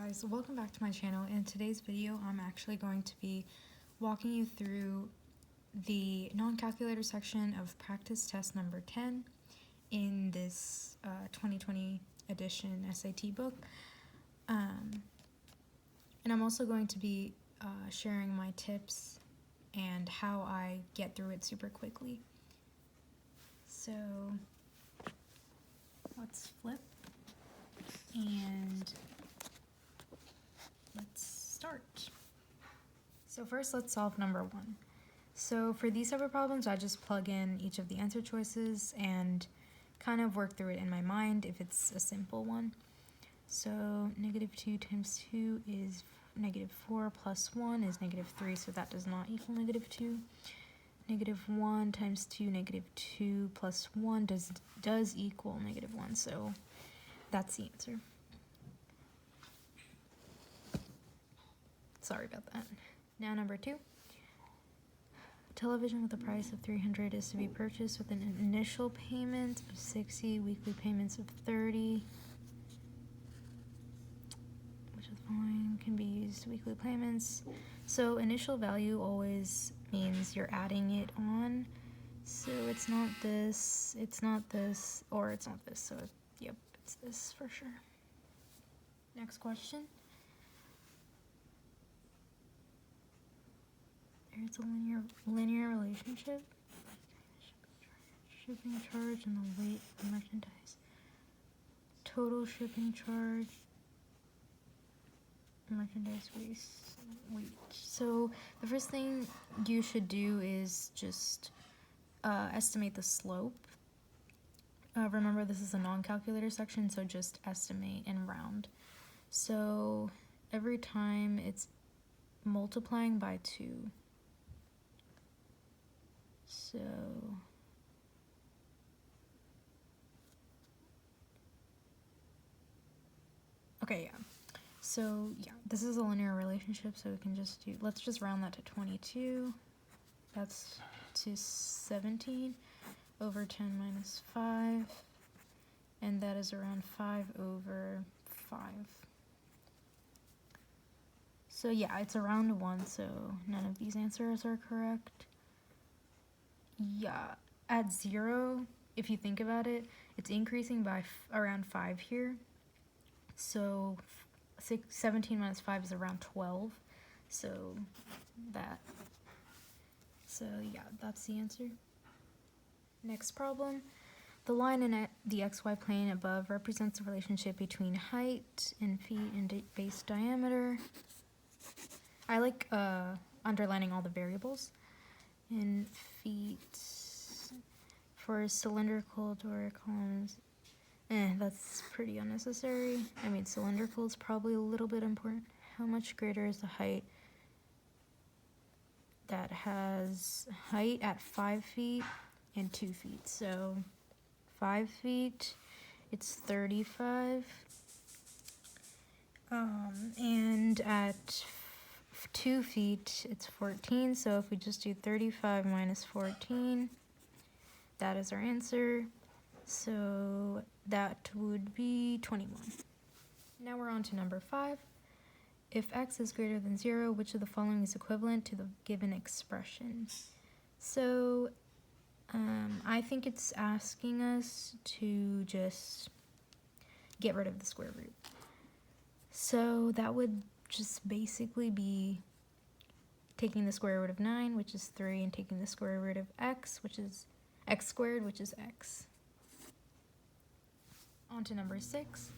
guys, welcome back to my channel. In today's video, I'm actually going to be walking you through the non-calculator section of practice test number 10 in this 2020 edition SAT book. And I'm also going to be sharing my tips and how I get through it super quickly. So let's flip and let's start. So first, let's solve number 1. So for these type of problems, I just plug in each of the answer choices and kind of work through it in my mind if it's a simple one. So -2 times 2 is -4 plus 1 is -3, so that does not equal -2. -1 times 2, -2 plus 1 does equal -1, so that's the answer. Sorry about that. Now number 2. Television with a price of $300 is to be purchased with an initial payment of $60, weekly payments of $30. Which of the following can be used weekly payments? So initial value always means you're adding it on. So it's not this, or it's not this. So yep, it's this for sure. Next question. There's a linear relationship. Shipping charge and the weight of merchandise. Total shipping charge. Merchandise weight. So the first thing you should do is just estimate the slope. Remember, this is a non-calculator section, so just estimate and round. So every time it's multiplying by 2. So okay, yeah. So yeah, this is a linear relationship, so we can just do, let's just round that to 22. That's to 17 over 10 minus 5, and that is around 5 over 5. So yeah, it's around 1, so none of these answers are correct. Yeah, at 0, if you think about it, it's increasing by around 5 here. So 17 minus 5 is around 12. So yeah, that's the answer. Next problem. The line in the xy plane above represents the relationship between height in feet and base diameter. I like underlining all the variables. In feet for cylindrical Doric columns, that's pretty unnecessary. I mean, cylindrical is probably a little bit important. How much greater is the height that has height at 5 feet and 2 feet? So 5 feet, it's 35. And at 2 feet, it's 14. So if we just do 35 minus 14, that is our answer. So that would be 21. Now we're on to number 5. If x is greater than 0, which of the following is equivalent to the given expression? So I think it's asking us to just get rid of the square root. So that would just basically be taking the square root of 9, which is 3, and taking the square root of x, which is x squared, which is x. On to number 6.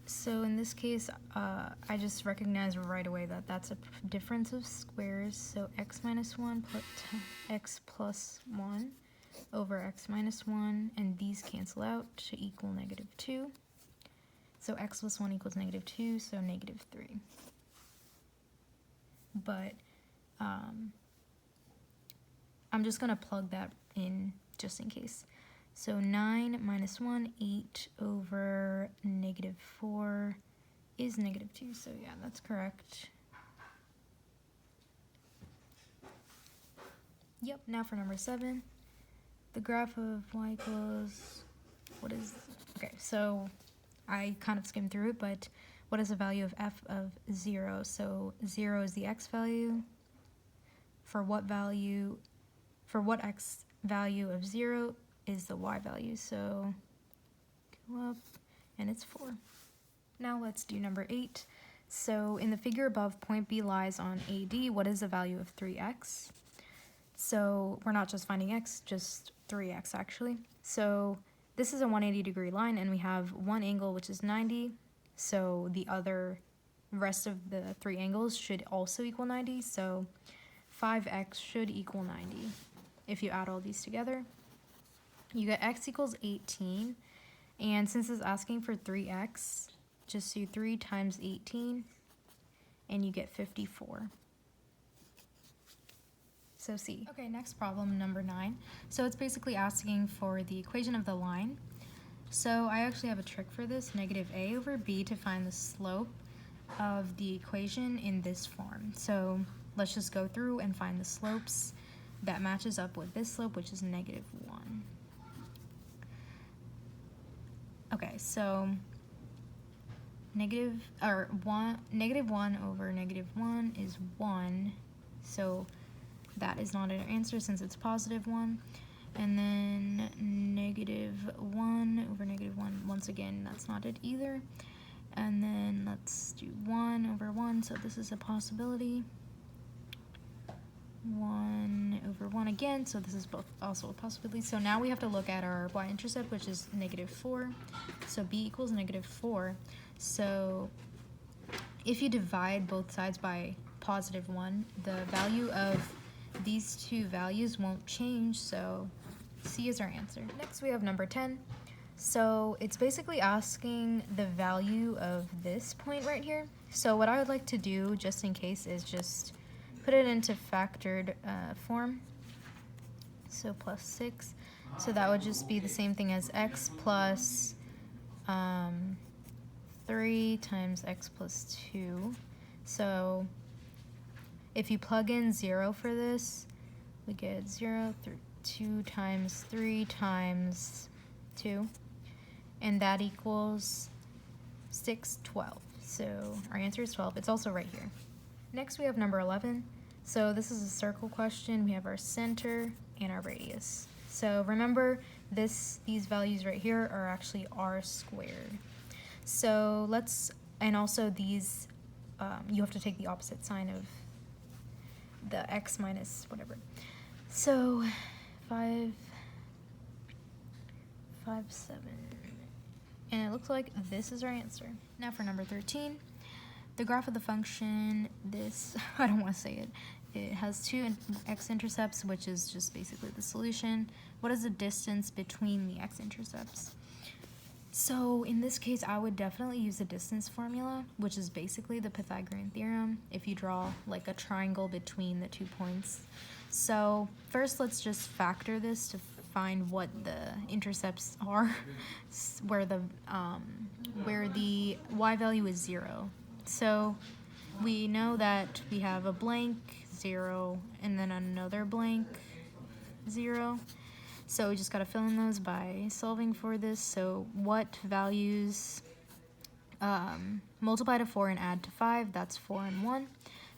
So in this case, I just recognize right away that that's a difference of squares. So x minus 1 plus x plus 1 over x minus 1, and these cancel out to equal -2. So x plus 1 equals -2, so -3. But I'm just going to plug that in just in case. So 9 minus 1, 8 over -4 is -2. So yeah, that's correct. Yep, now for number 7. The graph of y equals, okay, so I kind of skimmed through it, but what is the value of f of 0? So 0 is the x value. For what x value of 0 is the y value? So go up, and it's 4. Now let's do number 8. So in the figure above, point B lies on AD. What is the value of 3x? So we're not just finding x, just 3x actually. So this is a 180-degree line, and we have one angle which is 90. So the rest of the 3 angles should also equal 90. So 5x should equal 90. If you add all these together, you get x equals 18. And since it's asking for 3x, just do 3 times 18, and you get 54. So C. Okay, next problem, number 9. So it's basically asking for the equation of the line. So I actually have a trick for this, negative a over b, to find the slope of the equation in this form. So let's just go through and find the slopes that matches up with this slope, which is negative 1. Okay, so negative 1 over negative 1 is 1. So that is not an answer since it's positive 1. And then negative 1 over negative 1, once again, that's not it either. And then let's do 1 over 1, so this is a possibility. 1 over 1 again, so this is both also a possibility. So now we have to look at our y-intercept, which is negative 4. So b equals negative 4. So if you divide both sides by positive 1, the value of these two values won't change, so C is our answer. Next we have number 10. So it's basically asking the value of this point right here. So what I would like to do, just in case, is just put it into factored form. So plus 6. So that would just be the same thing as x plus 3 times x plus 2. So if you plug in 0 for this, we get 0, 2 times 3 times 2. And that equals 6, 12. So our answer is 12. It's also right here. Next we have number 11. So this is a circle question. We have our center and our radius. So remember, these values right here are actually r squared. So and also these, you have to take the opposite sign of the x minus whatever. So 5, 7. And it looks like this is our answer. Now for number 13, the graph of the function, this, I don't want to say it. It has 2 x-intercepts, which is just basically the solution. What is the distance between the x-intercepts? So in this case, I would definitely use the distance formula, which is basically the Pythagorean theorem, if you draw like a triangle between the 2 points. So first, let's just factor this to find what the intercepts are, where the y value is 0. So we know that we have a blank 0 and then another blank 0. So we just got to fill in those by solving for this. So what values multiply to 4 and add to 5? That's 4 and 1.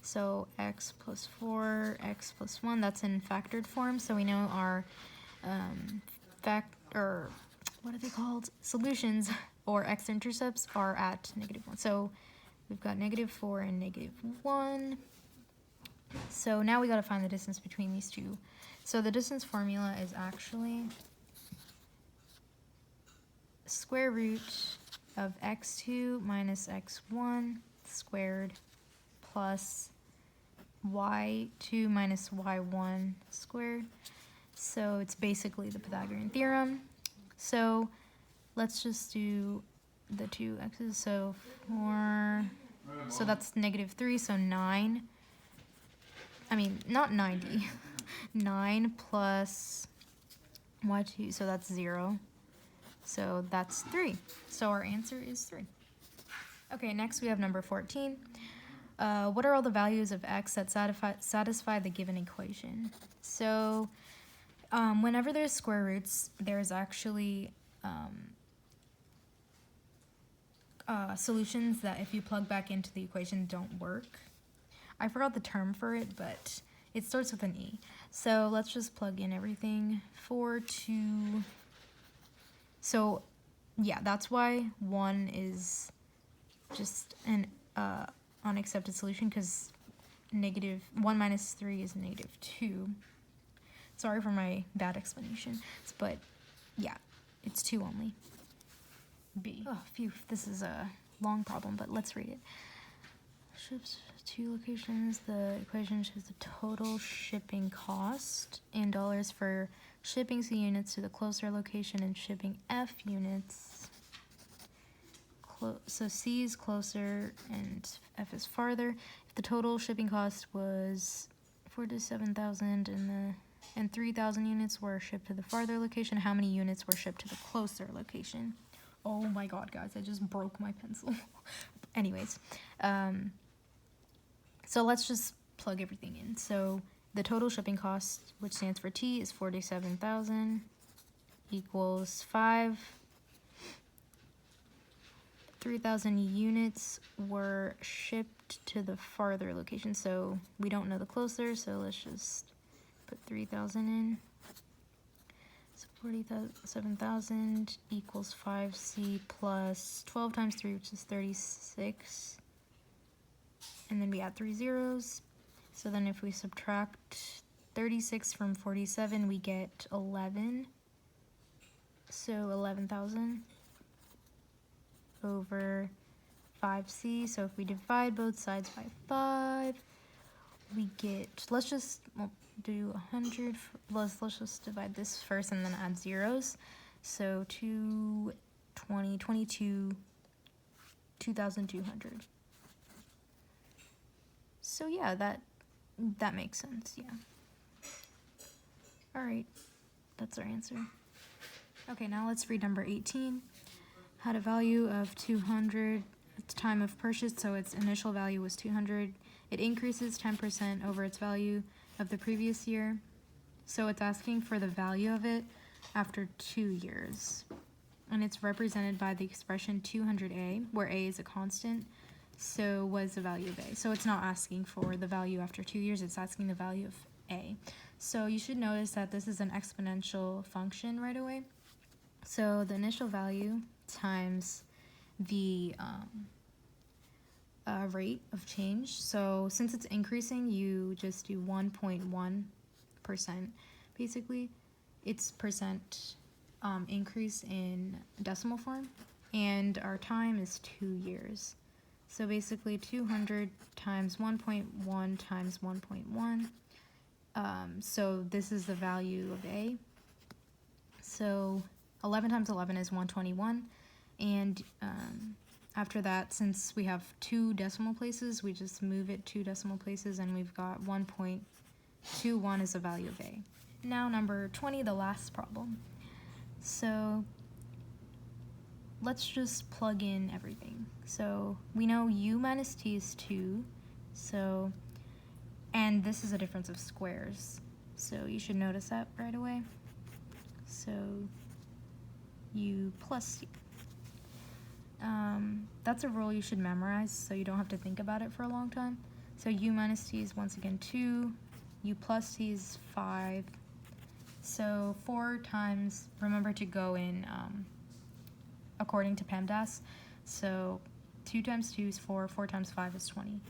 So x plus 4, x plus 1, that's in factored form. So we know our what are they called? Solutions, or x-intercepts, are at negative 1. So we've got negative 4 and negative 1. So now we got to find the distance between these two. So the distance formula is actually square root of x2 minus x1 squared plus y2 minus y1 squared. So it's basically the Pythagorean theorem. So let's just do the 2 x's. So 4, so that's negative 3, so 9. I mean, not 90. 9 plus y2, so that's 0. So that's 3. So our answer is 3. Okay, next we have number 14. What are all the values of x that satisfy the given equation? So whenever there's square roots, there's actually solutions that if you plug back into the equation don't work. I forgot the term for it, but it starts with an E. So let's just plug in everything. 4, 2. So yeah, that's why 1 is just an unaccepted solution, because negative 1 minus 3 is negative 2. Sorry for my bad explanation, but yeah, it's 2 only. B. Oh, phew, this is a long problem, but let's read it. Ships 2 locations. The equation shows the total shipping cost in dollars for shipping C units to the closer location and shipping F units. So C is closer and F is farther. If the total shipping cost was 47,000 and 3,000 units were shipped to the farther location, how many units were shipped to the closer location? Oh my god, guys, I just broke my pencil. Anyways, so let's just plug everything in. So the total shipping cost, which stands for T, is 47,000 equals 5. 3,000 units were shipped to the farther location. So we don't know the closer, so let's just put 3,000 in. So 47,000 equals 5C plus 12 times 3, which is 36. And then we add 3 zeros. So then if we subtract 36 from 47, we get 11. So 11,000 over 5C. So if we divide both sides by 5, we get, let's just do 100. Let's just divide this first and then add zeros. So 220, 22, 2,200. So yeah, that makes sense, yeah. All right, that's our answer. Okay, now let's read number 18. Had a value of 200 at the time of purchase, so its initial value was 200. It increases 10% over its value of the previous year. So it's asking for the value of it after 2 years. And it's represented by the expression 200A, where A is a constant. So what is the value of A? So it's not asking for the value after 2 years, it's asking the value of A. So you should notice that this is an exponential function right away. So the initial value times the rate of change. So since it's increasing, you just do 1.1%. Basically, it's percent increase in decimal form, and our time is 2 years. So basically 200 times 1.1 times 1.1. So this is the value of A. So 11 times 11 is 121. And after that, since we have 2 decimal places, we just move it 2 decimal places, and we've got 1.21 is the value of A. Now number 20, the last problem. So let's just plug in everything. So we know U minus T is 2, so, and this is a difference of squares, so you should notice that right away. So U plus T. That's a rule you should memorize, so you don't have to think about it for a long time. So U minus T is once again 2, U plus T is 5. So 4 times, remember to go in according to PEMDAS. So 2 times 2 is 4, 4 times 5 is 20.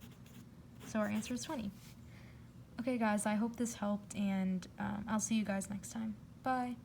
So our answer is 20. Okay guys, I hope this helped, and I'll see you guys next time. Bye.